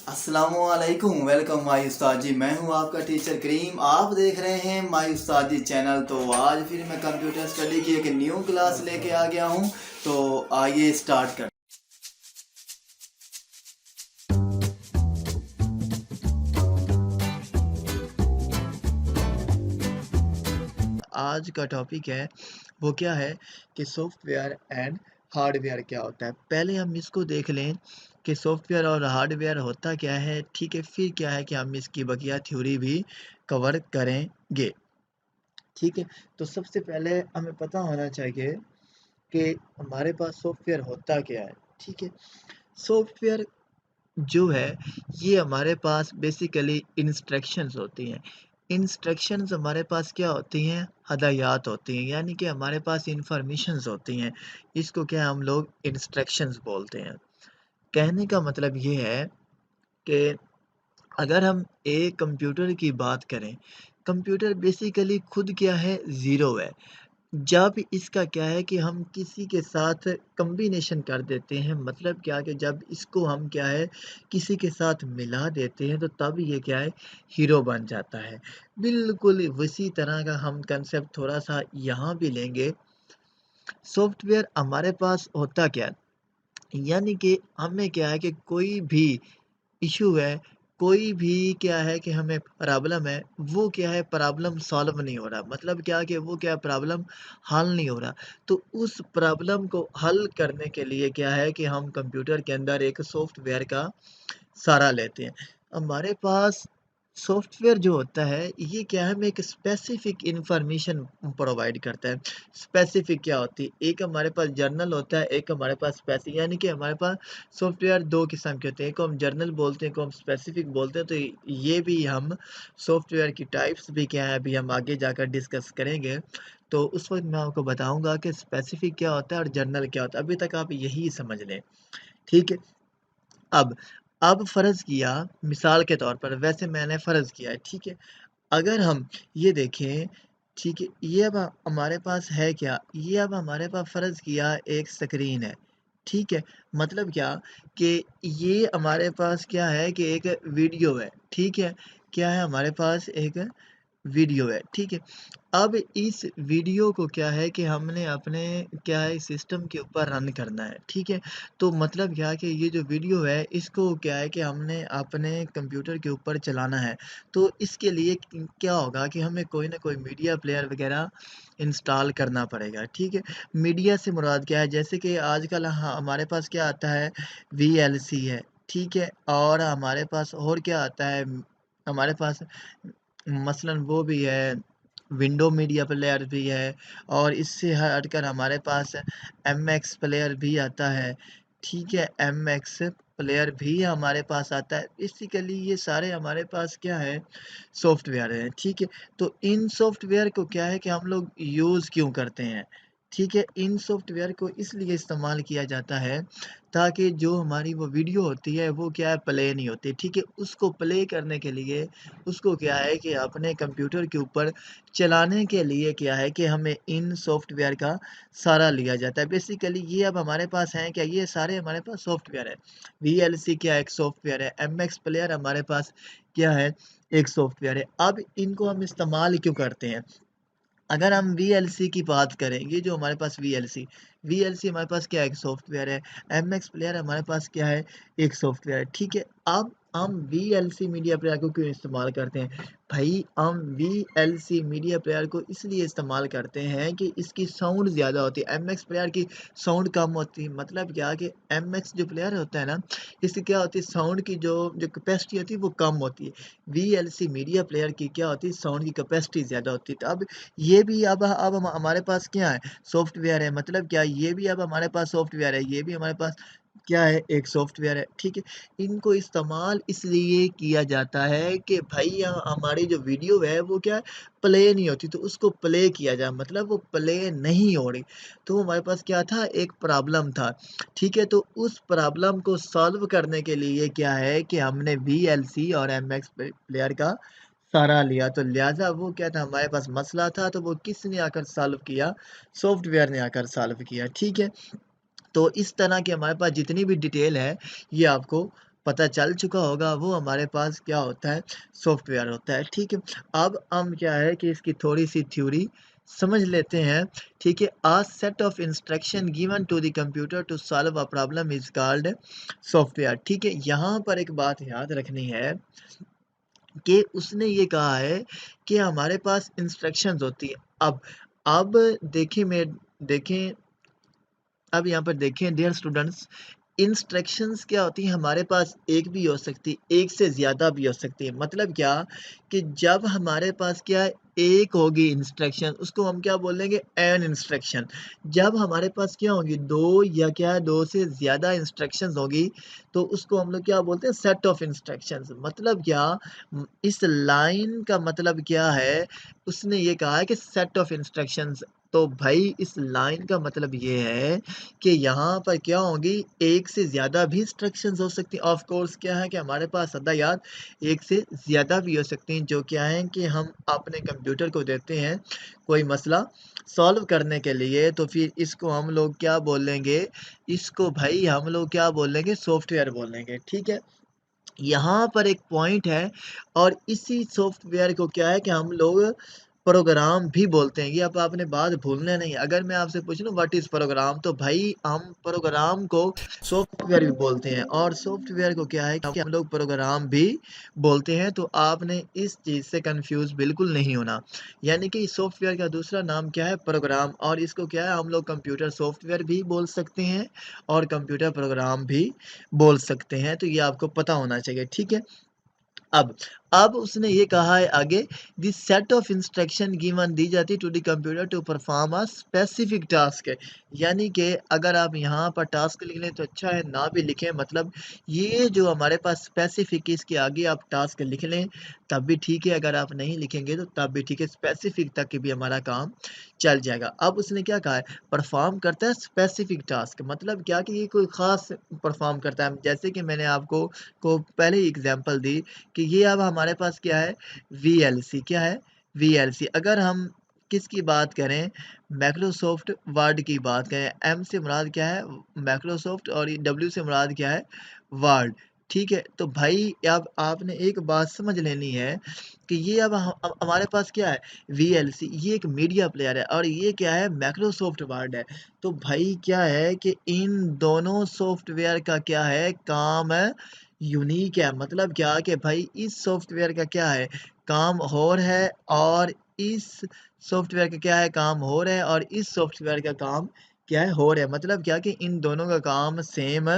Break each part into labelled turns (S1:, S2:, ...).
S1: अस्सलामुअलैकुम, welcome my उस्ताद जी। मैं हूं आपका टीचर करीम। आप देख रहे हैं माई उस्ताद जी चैनल। तो आज फिर मैं कंप्यूटर स्टडी की एक न्यू क्लास लेके आ गया हूं। तो आइए स्टार्ट कर। आज का टॉपिक है वो क्या है कि सॉफ्टवेयर एंड हार्डवेयर क्या होता है। पहले हम इसको देख लें कि सॉफ्टवेयर और हार्डवेयर होता क्या है, ठीक है। फिर क्या है कि हम इसकी बकिया थ्योरी भी कवर करेंगे, ठीक है। तो सबसे पहले हमें पता होना चाहिए कि हमारे पास सॉफ्टवेयर होता क्या है, ठीक है। सॉफ्टवेयर जो है ये हमारे पास बेसिकली इंस्ट्रक्शंस होती हैं। इंस्ट्रक्शंस हमारे पास क्या होती हैं, हदायत होती हैं, यानी कि हमारे पास इंफॉर्मेशंस होती हैं। इसको क्या हम लोग इंस्ट्रक्शंस बोलते हैं। कहने का मतलब ये है कि अगर हम एक कंप्यूटर की बात करें, कंप्यूटर बेसिकली खुद क्या है, ज़ीरो है। जब इसका क्या है कि हम किसी के साथ कॉम्बिनेशन कर देते हैं, मतलब क्या कि जब इसको हम क्या है किसी के साथ मिला देते हैं तो तब ये क्या है, हीरो बन जाता है। बिल्कुल उसी तरह का हम कंसेप्ट थोड़ा-सा यहाँ भी लेंगे। सॉफ्टवेयर हमारे पास होता क्या है, यानी कि हमें क्या है कि कोई भी इश्यू है, कोई भी क्या है कि हमें प्रॉब्लम है, वो क्या है प्रॉब्लम सॉल्व नहीं हो रहा। मतलब क्या कि वो क्या प्रॉब्लम हल नहीं हो रहा। तो उस प्रॉब्लम को हल करने के लिए क्या है कि हम कंप्यूटर के अंदर एक सॉफ्टवेयर का सहारा लेते हैं। हमारे पास सॉफ्टवेयर जो होता है, ये क्या है हमें एक स्पेसिफिक इन्फॉर्मेशन प्रोवाइड करता है। स्पेसिफिक क्या होती है? एक हमारे पास जर्नल होता है, एक हमारे पास स्पेसिफिक, यानी कि हमारे पास सॉफ्टवेयर 2 किस्म के होते हैं। एक को हम जर्नल बोलते हैं, एक को हम स्पेसिफिक बोलते हैं। तो ये भी हम सॉफ्टवेयर की टाइप्स भी क्या है अभी हम आगे जाकर डिस्कस करेंगे। तो उस वक़्त मैं आपको बताऊँगा कि स्पेसिफिक क्या होता है और जर्नल क्या होता है। अभी तक आप यही समझ लें, ठीक है? अब अब फ़र्ज़ किया मिसाल के तौर पर, वैसे मैंने फ़र्ज़ किया है, ठीक है। अगर हम ये देखें, ठीक है, ये अब हमारे पास है क्या? ये अब हमारे पास फ़र्ज़ किया एक स्क्रीन है, ठीक है। मतलब क्या कि ये हमारे पास क्या है कि एक वीडियो है, ठीक है। क्या है हमारे पास एक वीडियो है, ठीक है। अब इस वीडियो को क्या है कि हमने अपने क्या है सिस्टम के ऊपर रन करना है, ठीक है। तो मतलब क्या है कि ये जो वीडियो है इसको क्या है कि हमने अपने कंप्यूटर के ऊपर चलाना है। तो इसके लिए क्या होगा कि हमें कोई ना कोई मीडिया प्लेयर वग़ैरह इंस्टॉल करना पड़ेगा, ठीक है। मीडिया से मुराद क्या है, जैसे कि आजकल हमारे पास क्या आता है, वीएलसी है, ठीक है। और हमारे पास और क्या आता है, हमारे पास मसलन वो भी है, विंडो मीडिया प्लेयर भी है। और इससे हटकर हमारे पास एमएक्स प्लेयर भी आता है, ठीक है। एमएक्स प्लेयर भी हमारे पास आता है। बेसिकली ये सारे हमारे पास क्या है, सॉफ्टवेयर हैं, ठीक है। तो इन सॉफ्टवेयर को क्या है कि हम लोग यूज़ क्यों करते हैं, ठीक है। इन सॉफ्टवेयर को इसलिए इस्तेमाल किया जाता है ताकि जो हमारी वो वीडियो होती है वो क्या है प्ले नहीं होती, ठीक है। उसको प्ले करने के लिए उसको क्या है कि अपने कंप्यूटर के ऊपर चलाने के लिए क्या है कि हमें इन सॉफ्टवेयर का सहारा लिया जाता है। बेसिकली ये अब हमारे पास हैं क्या, ये सारे हमारे पास सॉफ्टवेयर है। वीएलसी क्या एक सॉफ्टवेयर है, एमएक्स प्लेयर हमारे पास क्या है, एक सॉफ्टवेयर है। अब इनको हम इस्तेमाल क्यों करते हैं? अगर हम वीएलसी की बात करें, ये जो हमारे पास वीएलसी हमारे पास क्या है, एक सॉफ्टवेयर है। एमएक्स प्लेयर हमारे पास क्या है, एक सॉफ्टवेयर है, ठीक है। अब हम वीएलसी मीडिया प्लेयर को क्यों इस्तेमाल करते हैं? भाई हम वीएलसी मीडिया प्लेयर को इसलिए इस्तेमाल करते हैं कि इसकी साउंड ज़्यादा होती है, एमएक्स प्लेयर की साउंड कम होती है। मतलब क्या कि एमएक्स जो प्लेयर होता है ना, इसकी क्या होती है, साउंड की जो कैपेसिटी होती है वो कम होती है। वीएलसी मीडिया प्लेयर की क्या होती है, साउंड की कैपेसिटी ज़्यादा होती है। तो अब ये भी अब हमारे पास क्या है, सॉफ्टवेयर है। मतलब क्या, ये भी अब हमारे पास सॉफ्टवेयर है, ये भी हमारे पास क्या है, एक सॉफ्टवेयर है, ठीक है। इनको इस्तेमाल इसलिए किया जाता है कि भाई हमारी जो वीडियो है वो क्या है, प्ले नहीं होती, तो उसको प्ले किया जाए, मतलब वो प्ले नहीं हो रही। तो हमारे पास क्या था, एक प्रॉब्लम था, ठीक है। तो उस प्रॉब्लम को सॉल्व करने के लिए क्या है कि हमने वीएलसी और एमएक्स प्लेयर का सहारा लिया। तो लिहाज़ा वो क्या था, हमारे पास मसला था तो वो किसने आकर सॉल्व किया, सॉफ्टवेयर ने आकर सॉल्व किया, ठीक है। तो इस तरह की हमारे पास जितनी भी डिटेल है ये आपको पता चल चुका होगा, वो हमारे पास क्या होता है, सॉफ्टवेयर होता है, ठीक है। अब हम क्या है कि इसकी थोड़ी-सी थ्योरी समझ लेते हैं, ठीक है। A set of instruction given to the computer to solve a problem is called software, ठीक है। यहाँ पर एक बात याद रखनी है कि उसने ये कहा है कि हमारे पास इंस्ट्रक्शंस होती है। अब देखें, अब यहाँ पर देखें डियर स्टूडेंट्स, इंस्ट्रक्शंस क्या होती हैं, हमारे पास एक भी हो सकती है, एक से ज़्यादा भी हो सकती है। मतलब क्या कि जब हमारे पास क्या है, एक होगी इंस्ट्रक्शन, उसको हम क्या बोलेंगे, एन इंस्ट्रक्शन। जब हमारे पास क्या होगी, 2 या क्या है, 2 से ज़्यादा इंस्ट्रक्शंस होगी, तो उसको हम लोग क्या बोलते हैं, सेट ऑफ इंस्ट्रक्शंस। मतलब क्या, इस लाइन का मतलब क्या है, उसने ये कहा है कि सेट ऑफ इंस्ट्रक्शंस। तो भाई इस लाइन का मतलब ये है कि यहाँ पर क्या होंगी, एक से ज़्यादा भी इंस्ट्रक्शंस हो सकती हैं। ऑफ कोर्स क्या है कि हमारे पास सदा याद एक से ज़्यादा भी हो सकती हैं, जो क्या है कि हम अपने कंप्यूटर को देते हैं कोई मसला सॉल्व करने के लिए, तो फिर इसको हम लोग क्या बोलेंगे, इसको भाई हम लोग क्या बोलेंगे, सॉफ्टवेयर बोलेंगे, ठीक है। यहाँ पर एक पॉइंट है और इसी सॉफ्टवेयर को क्या है कि हम लोग प्रोग्राम भी बोलते हैं। ये अब आपने बात भूलना नहीं है। अगर मैं आपसे पूछ लूँ व्हाट इज़ प्रोग्राम, तो भाई हम प्रोग्राम को सॉफ्टवेयर भी बोलते हैं और सॉफ्टवेयर को क्या है कि हम लोग प्रोग्राम भी बोलते हैं। तो आपने इस चीज़ से कन्फ्यूज़ बिल्कुल नहीं होना। यानी कि सॉफ्टवेयर का दूसरा नाम क्या है, प्रोग्राम, और इसको क्या है, हम लोग कंप्यूटर सॉफ्टवेयर भी बोल सकते हैं और कंप्यूटर प्रोग्राम भी बोल सकते हैं। तो ये आपको पता होना चाहिए, ठीक है। अब अब उसने ये कहा है आगे, this set of instruction given दी जाती to the computer to perform a specific task है। यानी कि अगर आप यहाँ पर टास्क लिख लें तो अच्छा है, ना भी लिखें, मतलब ये जो हमारे पास स्पेसिफिक, इसके आगे आप टास्क लिख लें तब भी ठीक है, अगर आप नहीं लिखेंगे तो तब भी ठीक है, स्पेसिफिक तक भी हमारा काम चल जाएगा। अब उसने क्या कहा है, परफॉर्म करता है स्पेसिफिक टास्क, मतलब क्या कि ये कोई ख़ास परफॉर्म करता है। जैसे कि मैंने आपको पहले ही एग्जांपल दी कि ये अब हमारे पास क्या है, वीएलसी, क्या है, वीएलसी। अगर हम किसकी बात करें, माइक्रोसॉफ्ट वर्ड की बात करें, एम से मुराद क्या है, माइक्रोसॉफ्ट, और ये डब्ल्यू से मुराद क्या है, वर्ड, ठीक है। तो भाई अब आपने एक बात समझ लेनी है कि ये अब हमारे पास क्या है, वीएलसी, ये एक मीडिया प्लेयर है और ये क्या है, माइक्रोसॉफ्ट वर्ड है। तो भाई क्या है कि इन दोनों सॉफ्टवेयर का क्या है, काम है, यूनिक है। मतलब क्या कि भाई इस सॉफ्टवेयर का क्या है, काम और है, और इस सॉफ्टवेयर का क्या है, काम और है, और इस सॉफ्टवेयर का काम क्या है, और है। मतलब क्या कि इन दोनों का काम सेम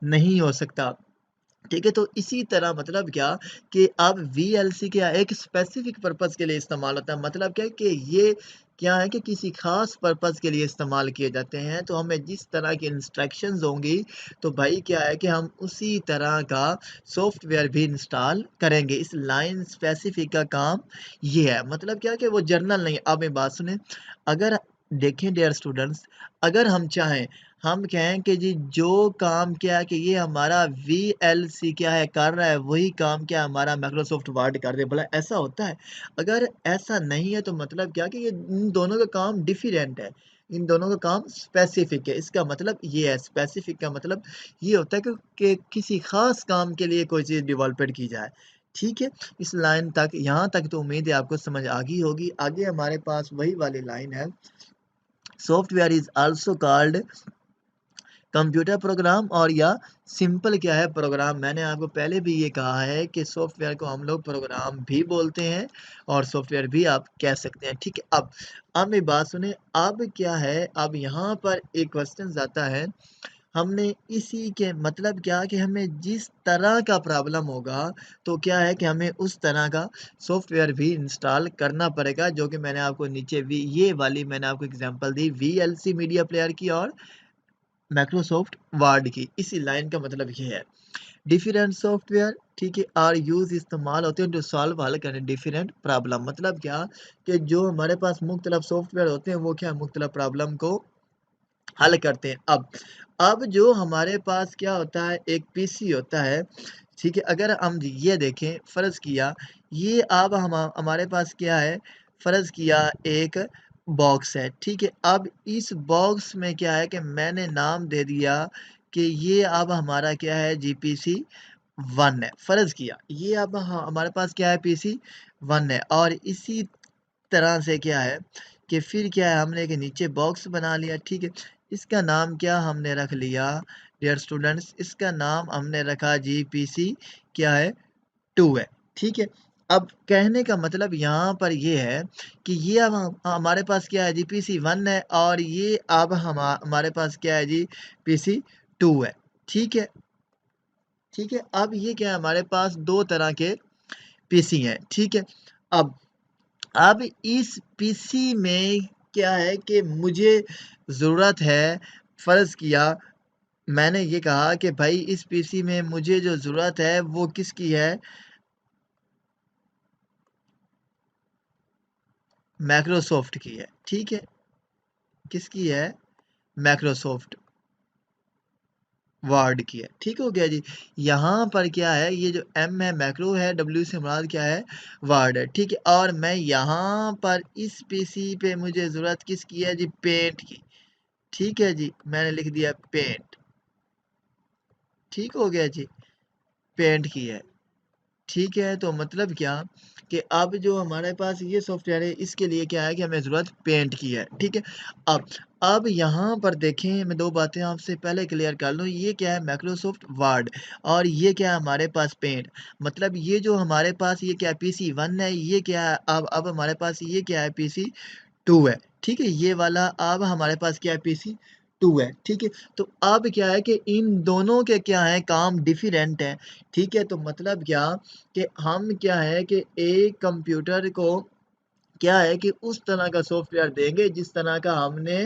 S1: नहीं हो सकता, ठीक है। तो इसी तरह मतलब क्या कि अब वीएलसी क्या है, एक स्पेसिफिक पर्पज़ के लिए इस्तेमाल होता है। मतलब क्या है कि ये क्या है कि किसी ख़ास पर्पज़ के लिए इस्तेमाल किए जाते हैं। तो हमें जिस तरह की इंस्ट्रक्शंस होंगी, तो भाई क्या है कि हम उसी तरह का सॉफ्टवेयर भी इंस्टॉल करेंगे। इस लाइन स्पेसिफिक का काम ये है। मतलब क्या है कि वो जर्नल नहीं है। अब मेरी बात सुनें, अगर देखें डियर स्टूडेंट्स, अगर हम चाहें, हम कहें कि जी जो काम क्या है कि ये हमारा वीएलसी क्या है कर रहा है, वही काम क्या हमारा माइक्रोसॉफ्ट वर्ड कर दे, भला ऐसा होता है? अगर ऐसा नहीं है तो मतलब क्या कि ये इन दोनों का काम डिफरेंट है, इन दोनों का काम स्पेसिफिक है। इसका मतलब ये है, स्पेसिफिक का मतलब ये होता है कि किसी खास काम के लिए कोई चीज़ डेवलपड की जाए, ठीक है। इस लाइन तक, यहाँ तक तो उम्मीद है आपको समझ आ गई होगी। आगे हमारे पास वही वाली लाइन है, software is also called computer program, और या सिंपल क्या है, प्रोग्राम। मैंने आपको पहले भी ये कहा है कि सॉफ्टवेयर को हम लोग प्रोग्राम भी बोलते हैं और सॉफ्टवेयर भी आप कह सकते हैं, ठीक है। अब मेरी बात सुने, अब क्या है, अब यहाँ पर एक क्वेश्चन आता है, हमने इसी के मतलब क्या कि हमें जिस तरह का प्रॉब्लम होगा, तो क्या है कि हमें उस तरह का सॉफ्टवेयर भी इंस्टॉल करना पड़ेगा, जो कि मैंने आपको नीचे भी ये वाली मैंने आपको एग्जांपल दी वीएलसी मीडिया प्लेयर की और माइक्रोसॉफ्ट वर्ड की। इसी लाइन का मतलब ये है, डिफरेंट सॉफ्टवेयर, ठीक है, आर यूज इस्तेमाल होते हैं टू सॉल्व, हल करने डिफरेंट प्रॉब्लम। मतलब क्या कि जो हमारे पास मुख्तलिफ सॉफ्टवेयर होते हैं, वो क्या मुख्तलिफ प्रॉब्लम को हल करते हैं। अब जो हमारे पास क्या होता है, एक पीसी होता है, ठीक है। अगर हम ये देखें, फ़र्ज़ किया ये अब हमारे पास क्या है, फ़र्ज़ किया एक बॉक्स है, ठीक है। अब इस बॉक्स में क्या है कि मैंने नाम दे दिया कि ये अब हमारा क्या है, जीपीसी 1 है। फ़र्ज़ किया ये अब हमारे पास क्या है, पीसी 1 है और इसी तरह से क्या है कि फिर क्या है, हमने एक नीचे बॉक्स बना लिया, ठीक है। इसका नाम क्या हमने रख लिया डियर स्टूडेंट्स, इसका नाम हमने रखा जी पीसी क्या है, 2 है, ठीक है। अब कहने का मतलब यहाँ पर ये है कि ये अब हमारे पास क्या है जी, पीसी 1 है और ये अब हमारे पास क्या है जी, पीसी 2 है, ठीक है। ठीक है, अब ये क्या है, हमारे पास 2 तरह के पीसी हैं, ठीक है। अब अब इस पीसी में क्या है कि मुझे ज़रूरत है, फ़र्ज़ किया मैंने ये कहा कि भाई इस पीसी में मुझे जो ज़रूरत है वो किसकी है, माइक्रोसॉफ्ट की है, ठीक है। किसकी है, माइक्रोसॉफ्ट वर्ड की है, ठीक हो गया जी। यहाँ पर क्या है, ये जो एम है मैक्रो है, डब्ल्यू से मुराद क्या है, वर्ड है, ठीक है। और मैं यहाँ पर इस पीसी पे मुझे ज़रूरत किसकी है जी, पेंट की, ठीक है जी। मैंने लिख दिया पेंट, ठीक हो गया जी, पेंट की है, ठीक है। तो मतलब क्या कि अब जो हमारे पास ये सॉफ्टवेयर है इसके लिए क्या है कि हमें ज़रूरत पेंट की है, ठीक है। अब यहाँ पर देखें, मैं 2 बातें आपसे पहले क्लियर कर लूँ, ये क्या है, माइक्रोसॉफ्ट वर्ड और ये क्या है हमारे पास पेंट। मतलब ये जो हमारे पास ये क्या है, पीसी 1 है, ये क्या है, अब हमारे पास ये क्या है, पीसी 2 है, ठीक है। ये वाला अब हमारे पास क्या है, पीसी 2 है, ठीक है। तो अब क्या है कि इन दोनों के क्या है, काम डिफरेंट हैं, ठीक है। तो मतलब क्या कि हम क्या है कि एक कंप्यूटर को क्या है कि उस तरह का सॉफ्टवेयर देंगे जिस तरह का हमने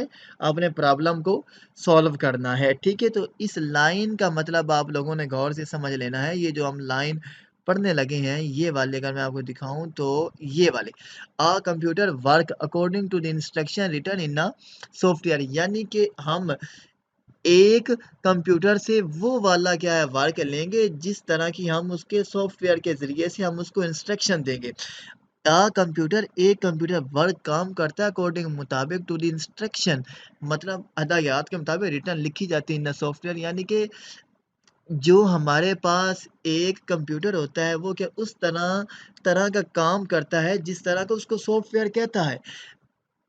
S1: अपने प्रॉब्लम को सॉल्व करना है, ठीक है। तो इस लाइन का मतलब आप लोगों ने गौर से समझ लेना है। ये जो हम लाइन पढ़ने लगे हैं, ये वाले अगर मैं आपको दिखाऊं तो ये वाले, computer work according to the instruction written in a software, यानी कि हम एक कंप्यूटर से वो वाला क्या है, वर्क लेंगे जिस तरह की हम उसके सॉफ्टवेयर के ज़रिए से हम उसको इंस्ट्रक्शन देंगे। एक कंप्यूटर वर्क काम करता है अकॉर्डिंग मुताबिक टू द इंस्ट्रक्शन, मतलब हदायत के मुताबिक रिटर्न लिखी जाती है इन सॉफ्टवेयर, यानी कि जो हमारे पास एक कंप्यूटर होता है वो क्या उस तरह तरह का काम करता है जिस तरह का उसको सॉफ्टवेयर कहता है,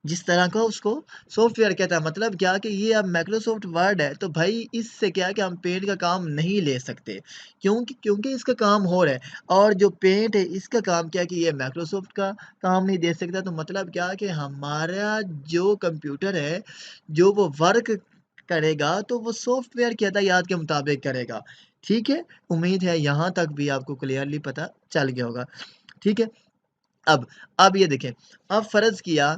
S1: जिस तरह का उसको सॉफ्टवेयर कहता है। मतलब क्या कि ये अब माइक्रोसॉफ्ट वर्ड है तो भाई इससे क्या है कि हम पेंट का काम नहीं ले सकते, क्योंकि इसका काम हो रहा है और जो पेंट है इसका काम क्या है कि ये माइक्रोसॉफ्ट का काम नहीं दे सकता। तो मतलब क्या कि हमारा जो कंप्यूटर है जो वो वर्क करेगा तो वो सॉफ्टवेयर की हदायत के मुताबिक करेगा, ठीक है। उम्मीद है यहाँ तक भी आपको क्लियरली पता चल गया होगा, ठीक है। अब अब ये देखें, अब फ़र्ज़ किया,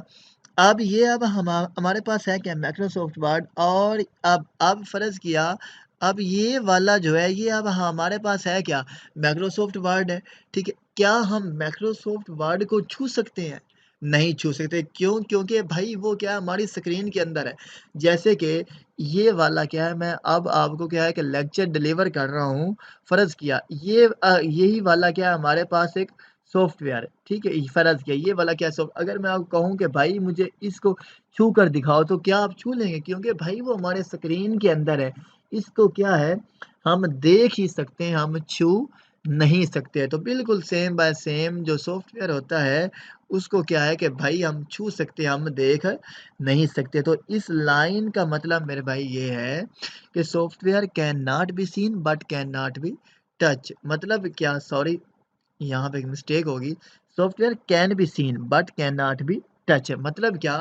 S1: अब ये अब हमारे पास है क्या, माइक्रोसॉफ्ट वर्ड और अब फ़र्ज़ किया, अब ये वाला जो है ये अब हमारे पास है क्या, माइक्रोसॉफ्ट वर्ड है, ठीक है। क्या हम माइक्रोसॉफ्ट वर्ड को छू सकते हैं? नहीं छू सकते, क्यों? क्योंकि भाई वो क्या है हमारी स्क्रीन के अंदर है। जैसे कि ये वाला क्या है, मैं अब आपको क्या है कि लेक्चर डिलीवर कर रहा हूँ, फ़र्ज़ किया ये यही वाला क्या है हमारे पास एक सॉफ्टवेयर है, ठीक है। फ़र्ज़ किया ये वाला क्या अगर मैं आपको कहूँ कि भाई मुझे इसको छू कर दिखाओ तो क्या आप छू लेंगे? क्योंकि भाई वो हमारे स्क्रीन के अंदर है। इसको क्या है हम देख ही सकते हैं, हम छू नहीं सकते। तो बिल्कुल सेम बाय सेम जो सॉफ्टवेयर होता है उसको क्या है कि भाई हम छू सकते हैं, हम देख नहीं सकते। तो इस लाइन का मतलब मेरे भाई ये है कि software can not be seen but can not be touch. मतलब क्या, सॉरी यहाँ पे एक मिस्टेक होगी, software can be seen but can not be touch. मतलब क्या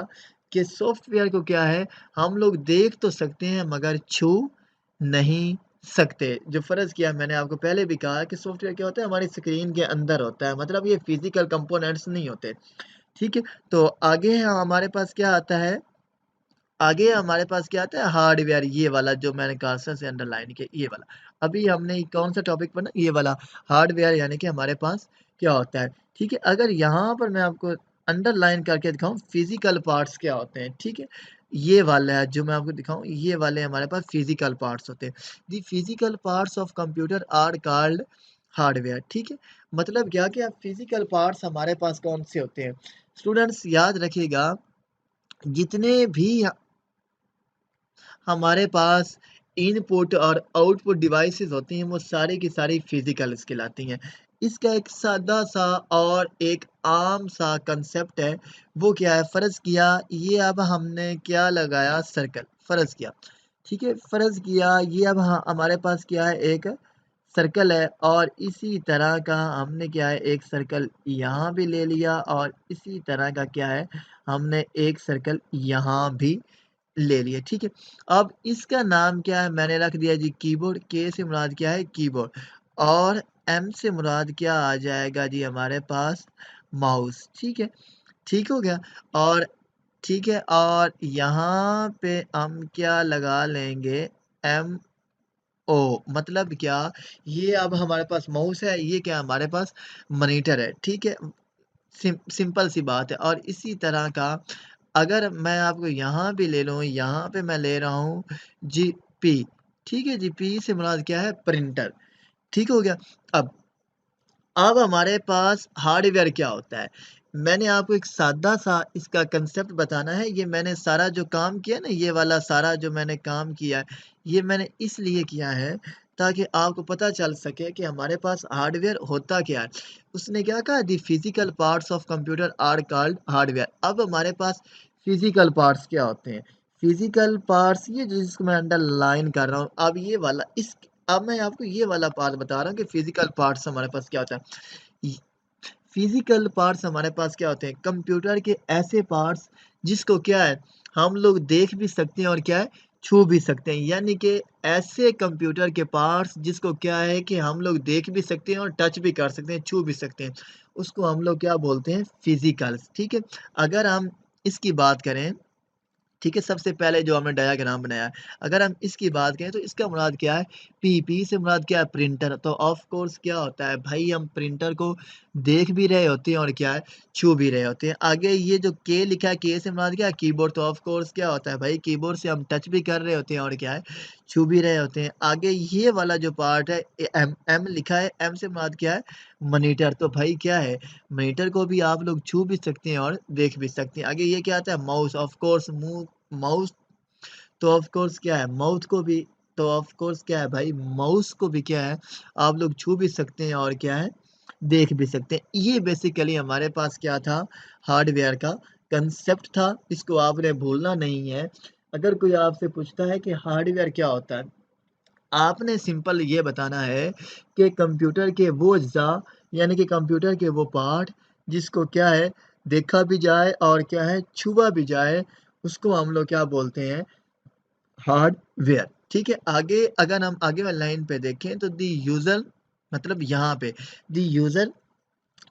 S1: कि सॉफ्टवेयर को क्या है हम लोग देख तो सकते हैं मगर छू नहीं सकते। जो फ़र्ज़ किया मैंने आपको पहले भी कहा कि सॉफ्टवेयर क्या होता है हमारी स्क्रीन के अंदर होता है, मतलब ये फिजिकल कंपोनेंट्स नहीं होते, ठीक है। तो आगे हमारे पास क्या आता है, आगे हमारे पास क्या आता है हार्डवेयर, ये वाला जो मैंने कर्सर से अंडरलाइन किया ये वाला। अभी हमने कौन सा टॉपिक पढ़ा, ये वाला हार्डवेयर, यानी कि हमारे पास क्या होता है, ठीक है। अगर यहाँ पर मैं आपको अंडरलाइन करके दिखाऊं फिजिकल पार्ट्स क्या होते हैं, ठीक है। ये वाला है जो मैं आपको दिखाऊं, ये वाले हमारे पास फिजिकल पार्ट्स होते हैं। The physical parts of computer are called hardware, ठीक है। मतलब क्या कि अब फिजिकल पार्ट्स हमारे पास कौन से होते हैं, स्टूडेंट्स याद रखिएगा, जितने भी हमारे पास इनपुट और आउटपुट डिवाइसेस होती हैं वो सारी की सारी फिजिकल्स कहलाती हैं। इसका एक सादा-सा और एक आम-सा कंसेप्ट है, वो क्या है फ़र्ज़ किया ये अब हमने क्या लगाया सर्कल, फ़र्ज़ किया, ठीक है? फ़र्ज़ किया ये अब हमारे पास क्या है एक सर्कल है और इसी तरह का हमने क्या है एक सर्कल यहाँ भी ले लिया और इसी तरह का क्या है हमने एक सर्कल यहाँ भी ले लिए, ठीक है। अब इसका नाम क्या है मैंने रख दिया जी कीबोर्ड, के से मुराद क्या है कीबोर्ड और एम से मुराद क्या आ जाएगा जी हमारे पास माउस, ठीक है। ठीक हो गया और ठीक है और यहाँ पे हम क्या लगा लेंगे एम ओ मतलब क्या ये अब हमारे पास माउस है, ये क्या हमारे पास मॉनिटर है, ठीक है। सिंपल सी बात है और इसी तरह का अगर मैं आपको यहाँ भी ले लूँ, यहाँ पे मैं ले रहा हूँ जी पी, ठीक है जी, पी से मुराद क्या है प्रिंटर, ठीक हो गया। अब हमारे पास हार्डवेयर क्या होता है? मैंने आपको एक सादा-सा इसका कांसेप्ट बताना है, ये मैंने सारा जो काम किया ना, ये वाला सारा जो मैंने काम किया है, ये मैंने इसलिए किया है ताकि आपको पता चल सके कि हमारे पास हार्डवेयर होता क्या है। उसने क्या कहा the physical parts of computer are called hardware. अब हमारे पास फिजिकल पार्ट्स क्या होते हैं? फिजिकल पार्ट्स ये जिसको मैं अंडरलाइन कर रहा हूँ, अब ये वाला इस अब मैं आपको ये वाला पार्ट बता रहा हूँ कि फिजिकल पार्ट्स हमारे पास क्या होता है। फिजिकल पार्ट्स हमारे पास क्या होते हैं कंप्यूटर के ऐसे पार्ट्स जिसको क्या है हम लोग देख भी सकते हैं और क्या है छू भी सकते हैं यानी कि ऐसे कंप्यूटर के पार्ट्स जिसको क्या है कि हम लोग देख भी सकते हैं और टच भी कर सकते हैं छू भी सकते हैं उसको हम लोग क्या बोलते हैं फिजिकल्स ठीक है। अगर हम इसकी बात करें ठीक है, सबसे पहले जो हमने डायग्राम बनाया है, अगर हम इसकी बात करें तो इसका मुराद क्या है? पी से मुराद क्या है? प्रिंटर। तो ऑफ़ कोर्स क्या होता है भाई हम प्रिंटर को देख भी रहे होते हैं और क्या है? छू भी रहे होते हैं। आगे ये जो के लिखा है, के से मुराद क्या है? कीबोर्ड। तो ऑफ़ कोर्स क्या होता है भाई कीबोर्ड से हम टच भी कर रहे होते हैं और क्या है? छू भी रहे होते हैं। आगे ये वाला जो पार्ट है एम लिखा है, एम से मुराद क्या है? मॉनिटर। तो भाई क्या है? मॉनिटर को भी आप लोग छू भी सकते हैं और देख भी सकते हैं। आगे ये क्या आता है? माउस ऑफ़ कोर्स माउस तो ऑफ कोर्स क्या है माउथ को भी तो ऑफ कोर्स क्या है भाई माउस को भी क्या है आप लोग छू भी सकते हैं और क्या है देख भी सकते हैं। ये बेसिकली हमारे पास क्या था हार्डवेयर का कंसेप्ट था, इसको आपने भूलना नहीं है। अगर कोई आपसे पूछता है कि हार्डवेयर क्या होता है, आपने सिंपल ये बताना है कि कंप्यूटर के वो अज्जा यानी कि कंप्यूटर के वो पार्ट जिसको क्या है देखा भी जाए और क्या है छुआ भी जाए, उसको हम लोग क्या बोलते हैं हार्डवेयर। ठीक है, आगे अगर हम आगे वाली लाइन पे देखें तो द यूज़र मतलब यहाँ पे the user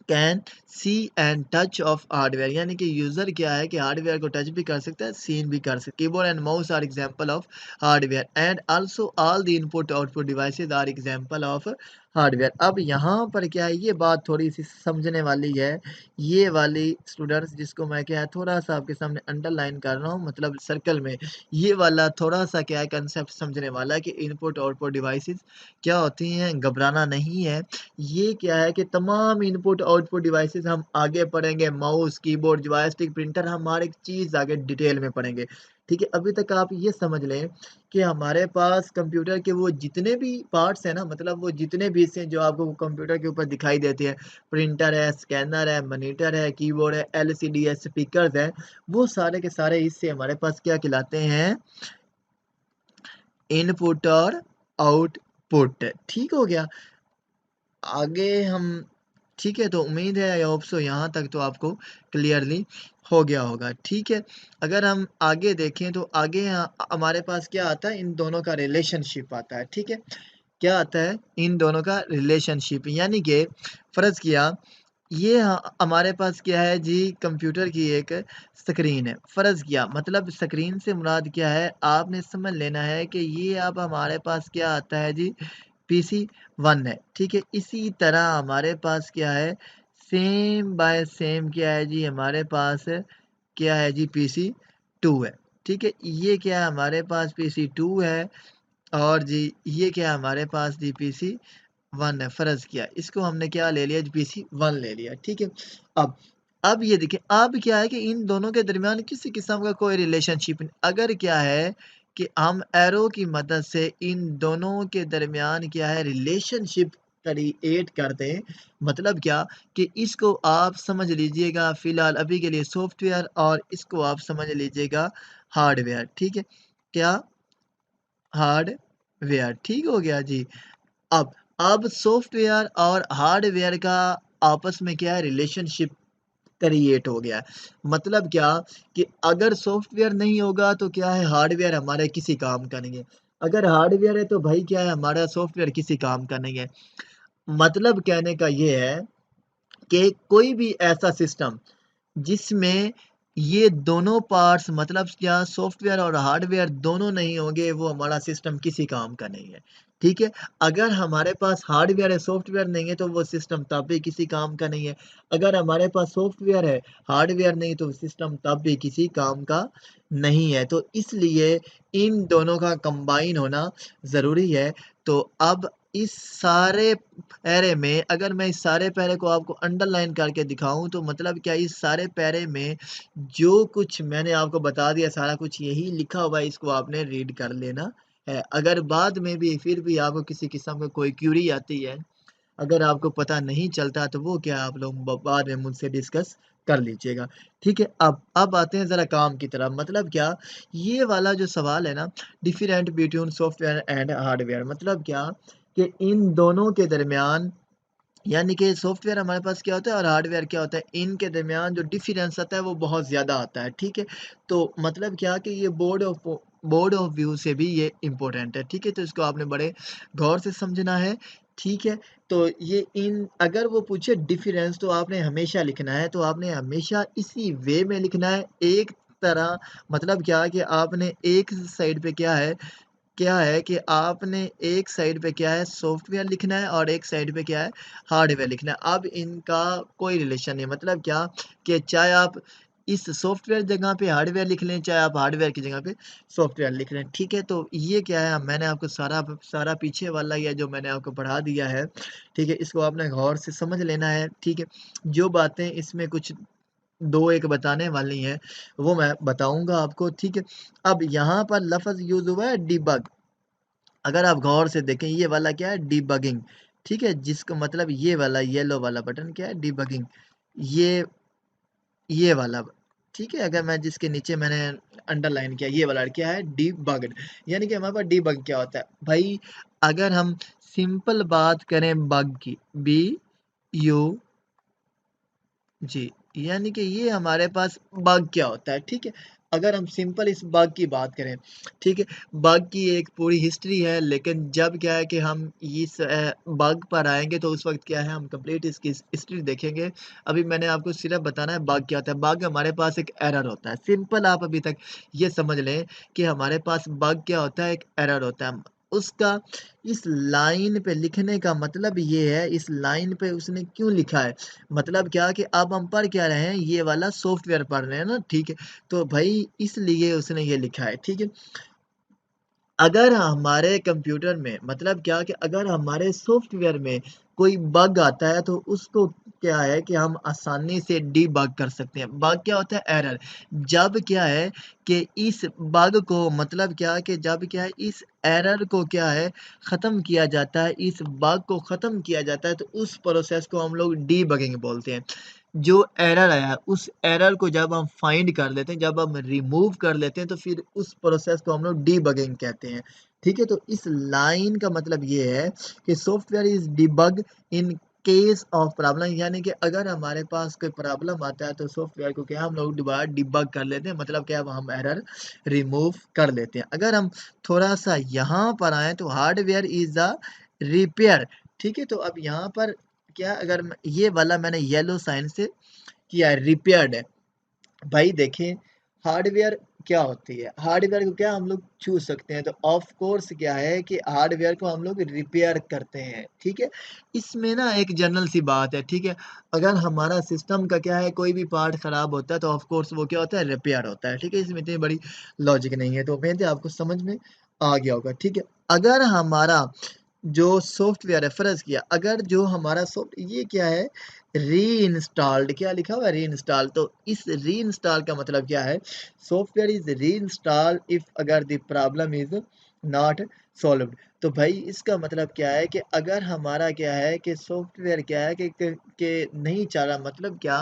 S1: can see and touch of hardware यानी कि यूज़र क्या है कि हार्डवेयर को टच भी कर सकता है, सीन भी कर सकता है। Keyboard and mouse are example of hardware and also all the input output devices are example of hardware. अब यहाँ पर क्या है ये बात थोड़ी-सी समझने वाली है। ये वाली स्टूडेंट्स जिसको मैं क्या है थोड़ा-सा आपके सामने अंडरलाइन कर रहा हूँ मतलब सर्कल में, ये वाला थोड़ा-सा क्या है कांसेप्ट समझने वाला है कि इनपुट आउटपुट डिवाइसेस क्या होती हैं, घबराना नहीं है। ये क्या है कि तमाम इनपुट आउटपुट डिवाइसेस हम आगे पढ़ेंगे माउस, कीबोर्ड, जॉयस्टिक, प्रिंटर हम हर एक चीज़ आगे डिटेल में पढ़ेंगे। ठीक है, अभी तक आप ये समझ लें कि हमारे पास कंप्यूटर के वो जितने भी पार्ट्स हैं ना मतलब वो जितने भी हिस्से हैं जो आपको कंप्यूटर के ऊपर दिखाई देते हैं, प्रिंटर है, स्कैनर है, मॉनिटर है, कीबोर्ड है, एलसीडी है, स्पीकर्स हैं, वो सारे के सारे हिस्से हमारे पास क्या कहलाते हैं? इनपुट और आउटपुट। ठीक हो गया? आगे हम ठीक है, तो उम्मीद है आई होप सो यहाँ तक तो आपको क्लियरली हो गया होगा, ठीक है। अगर हम आगे देखें तो आगे हमारे पास क्या आता है, इन दोनों का रिलेशनशिप आता है, ठीक है। क्या आता है? इन दोनों का रिलेशनशिप यानी कि फ़र्ज़ किया ये हमारे पास क्या है जी कंप्यूटर की एक स्क्रीन है। फ़र्ज़ किया मतलब स्क्रीन से मुराद क्या है, आपने समझ लेना है कि ये अब हमारे पास क्या आता है जी पीसी 1 है, ठीक है? इसी तरह हमारे पास क्या है सेम बाय सेम क्या है जी हमारे पास क्या है जी पीसी 2 है, ठीक है? ये क्या है हमारे पास पीसी 2 है और जी ये क्या है हमारे पास जी पीसी 1 है, फ़र्ज़ किया। इसको हमने क्या ले लिया जी पीसी 1 ले लिया, ठीक है? अब अब ये देखिए अब क्या है कि इन दोनों के दरमियान किसी किस्म का कोई रिलेशनशिप अगर क्या है कि हम एरो की मदद से इन दोनों के दरमियान क्या है रिलेशनशिप क्रिएट करते हैं। मतलब क्या कि इसको आप समझ लीजिएगा फ़िलहाल अभी के लिए सॉफ्टवेयर और इसको आप समझ लीजिएगा हार्डवेयर, ठीक है? क्या? हार्डवेयर, ठीक हो गया जी। अब अब सॉफ्टवेयर और हार्डवेयर का आपस में क्या है रिलेशनशिप क्रिएट हो गया है। मतलब क्या कि अगर सॉफ्टवेयर नहीं होगा तो क्या है हार्डवेयर हमारे किसी काम का नहीं है। अगर हार्डवेयर है तो भाई क्या है हमारा सॉफ्टवेयर किसी काम का नहीं है। मतलब कहने का ये है कि कोई भी ऐसा सिस्टम जिसमें ये दोनों पार्ट्स मतलब क्या सॉफ्टवेयर और हार्डवेयर दोनों नहीं होंगे वो हमारा सिस्टम किसी काम का नहीं है। ठीक है? अगर हमारे पास हार्डवेयर है, सॉफ्टवेयर नहीं है तो वो सिस्टम तब भी किसी काम का नहीं है। अगर हमारे पास सॉफ्टवेयर है, हार्डवेयर नहीं तो सिस्टम तब भी किसी काम का नहीं है। तो इसलिए इन दोनों का कंबाइन होना ज़रूरी है। तो अब इस सारे पैरे में अगर मैं इस सारे पैरे को आपको अंडरलाइन करके दिखाऊँ तो मतलब क्या इस सारे पैरे में जो कुछ मैंने आपको बता दिया सारा कुछ यही लिखा हुआ है इसको आपने रीड कर लेना है। अगर बाद में भी फिर भी आपको किसी किस्म का कोई क्वेरी आती है, अगर आपको पता नहीं चलता तो वो क्या आप लोग बाद में मुझसे डिस्कस कर लीजिएगा। ठीक है? अब आते हैं ज़रा काम की तरफ मतलब क्या ये वाला जो सवाल है ना different between software and hardware मतलब क्या कि इन दोनों के दरमियान यानी कि सॉफ्टवेयर हमारे पास क्या होता है और हार्डवेयर क्या होता है, इनके दरमियान जो डिफ़रेंस आता है वो बहुत ज़्यादा आता है, ठीक है? तो मतलब क्या कि ये बोर्ड ऑफ व्यू से भी ये इम्पोर्टेंट है, ठीक है? तो इसको आपने बड़े गौर से समझना है, ठीक है? तो ये इन अगर वो पूछे डिफ़रेंस तो आपने हमेशा लिखना है, तो आपने हमेशा इसी वे में लिखना है, एक तरह मतलब क्या कि आपने एक साइड पे क्या है कि आपने एक साइड पे क्या है सॉफ्टवेयर लिखना है और एक साइड पे क्या है हार्डवेयर लिखना है। अब इनका कोई रिलेशन नहीं मतलब क्या कि चाहे आप इस सॉफ्टवेयर जगह पे हार्डवेयर लिख लें, चाहे आप हार्डवेयर की जगह पे सॉफ्टवेयर लिख लें, ठीक है? तो ये क्या है मैंने आपको सारा पीछे वाला या जो मैंने आपको पढ़ा दिया है, ठीक है? इसको आपने गौर से समझ लेना है, ठीक है? जो बातें इसमें कुछ 2-1 बताने वाली हैं, वो मैं बताऊँगा आपको, ठीक है? अब यहाँ पर लफ़्ज़ यूज़ हुआ है डिबग अगर आप गौर से देखें ये वाला क्या है डिबगिंग ठीक है जिसका मतलब ये वाला येलो वाला बटन क्या है डिबगिंग ये ये वाला ठीक है अगर मैं जिसके नीचे मैंने अंडरलाइन किया ये वाला क्या है डिबग्ड यानी कि हमारे पास डिबग क्या होता है भाई अगर हम सिंपल बात करें बग की बी यू जी, यानी कि ये हमारे पास बग क्या होता है, ठीक है? अगर हम सिंपल इस बग की बात करें, ठीक है? बग की एक पूरी हिस्ट्री है, लेकिन जब क्या है कि हम इस बग पर आएँगे तो उस वक़्त क्या है हम कंप्लीट इसकी हिस्ट्री देखेंगे। अभी मैंने आपको सिर्फ़ बताना है बग क्या होता है। बग हमारे पास एक एरर होता है। सिंपल आप अभी तक ये समझ लें कि हमारे पास बग क्या होता है, एक एरर होता है। उसका इस लाइन पे लिखने का मतलब ये है, इस लाइन पे उसने क्यों लिखा है? मतलब क्या कि अब हम पढ़ क्या रहे हैं, ये वाला सॉफ्टवेयर पढ़ रहे हैं ना, ठीक है? तो भई इसलिए उसने ये लिखा है, ठीक है? अगर हमारे कंप्यूटर में मतलब क्या कि अगर हमारे सॉफ्टवेयर में कोई बग आता है तो उसको क्या है कि हम आसानी से डीबग कर सकते हैं। बग क्या होता है एरर। जब क्या है कि इस बग को मतलब क्या कि जब क्या है इस एरर को क्या है ख़त्म किया जाता है, इस बग को ख़त्म किया जाता है तो उस प्रोसेस को हम लोग डीबगिंग बोलते हैं। जो एरर आया उस एरर को जब हम फाइंड कर लेते हैं, जब हम रिमूव कर लेते हैं तो फिर उस प्रोसेस को हम लोग डीबगिंग कहते हैं। ठीक है? तो इस लाइन का मतलब ये है कि software is debug in case of problem यानी कि अगर हमारे पास कोई प्रॉब्लम आता है तो सॉफ्टवेयर को क्या हम लोग दोबारा डिबग कर लेते हैं मतलब क्या हम एरर रिमूव कर लेते हैं। अगर हम थोड़ा-सा यहाँ पर आएँ तो हार्डवेयर इज़ द रिपेयर ठीक है? तो अब यहाँ पर क्या अगर मैं ये वाला मैंने येलो साइन से किया है रिपेयर्ड है। भाई देखिए हार्डवेयर क्या होती है? हार्डवेयर को क्या हम लोग छू सकते हैं तो ऑफ कोर्स क्या है कि हार्डवेयर को हम लोग रिपेयर करते हैं, ठीक है? इसमें ना एक जनरल सी बात है, ठीक है? अगर हमारा सिस्टम का क्या है कोई भी पार्ट खराब होता है तो ऑफ कोर्स वो क्या होता है रिपेयर होता है, ठीक है? इसमें इतनी बड़ी लॉजिक नहीं है तो उम्मीद है आपको समझ में आ गया होगा, ठीक है? अगर हमारा जो सॉफ्टवेयर है फ़र्ज़ किया अगर जो हमारा सॉफ्ट ये क्या है रीइंस्टॉल्ड क्या लिखा हुआ है रीइंस्टॉल तो इस रीइंस्टॉल का मतलब क्या है सॉफ्टवेयर इज़ रीइंस्टॉल इफ़ अगर the problem is not solved तो भाई इसका मतलब क्या है कि अगर हमारा क्या है कि सॉफ्टवेयर क्या है कि नहीं चला मतलब क्या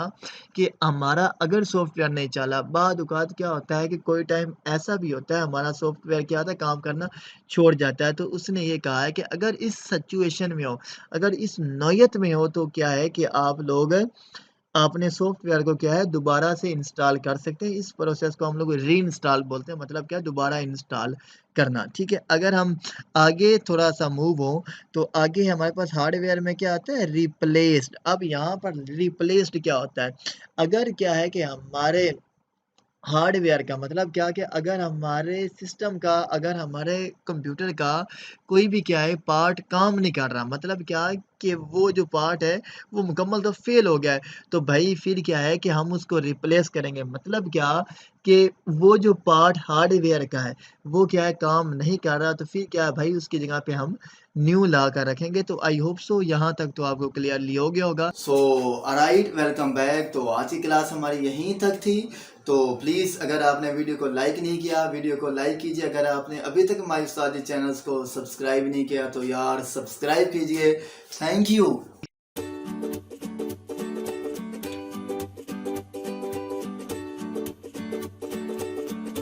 S1: कि हमारा अगर सॉफ्टवेयर नहीं चला बाद औक़ात क्या होता है कि कोई टाइम ऐसा भी होता है हमारा सॉफ्टवेयर क्या होता है काम करना छोड़ जाता है। तो उसने ये कहा है कि अगर इस सिचुएशन में हो, अगर इस नौयत में हो तो क्या है कि आप लोग अपने सॉफ्टवेयर को क्या है दोबारा से इंस्टॉल कर सकते हैं। इस प्रोसेस को हम लोग रीइंस्टॉल बोलते हैं मतलब क्या दोबारा इंस्टॉल करना, ठीक है। अगर हम आगे थोड़ा-सा मूव हो तो आगे हमारे पास हार्डवेयर में क्या आता है रिप्लेस्ड अब यहाँ पर रिप्लेस्ड क्या होता है? अगर क्या है कि हमारे हार्डवेयर का मतलब क्या कि अगर हमारे सिस्टम का, अगर हमारे कंप्यूटर का कोई भी क्या है पार्ट काम नहीं कर रहा, मतलब क्या है कि वो जो पार्ट है, वो मुकम्मल तो फ़ेल हो गया है। तो भई फिर क्या है कि हम उसको रिप्लेस करेंगे, मतलब क्या कि वो जो पार्ट हार्डवेयर का है, वो क्या है काम नहीं कर रहा, तो फिर क्या है भाई उसकी जगह पे हम न्यू ला कर रखेंगे। तो आई होप सो यहाँ तक तो आपको क्लियरली हो गया होगा।
S2: So alright, welcome back. तो आज की क्लास हमारी यहीं तक थी। तो प्लीज़ अगर आपने वीडियो को लाइक नहीं किया, वीडियो को लाइक कीजिए। अगर आपने अभी तक हमारे उस्तादी चैनल्स को सब्सक्राइब नहीं किया तो यार सब्सक्राइब कीजिए। Thank you.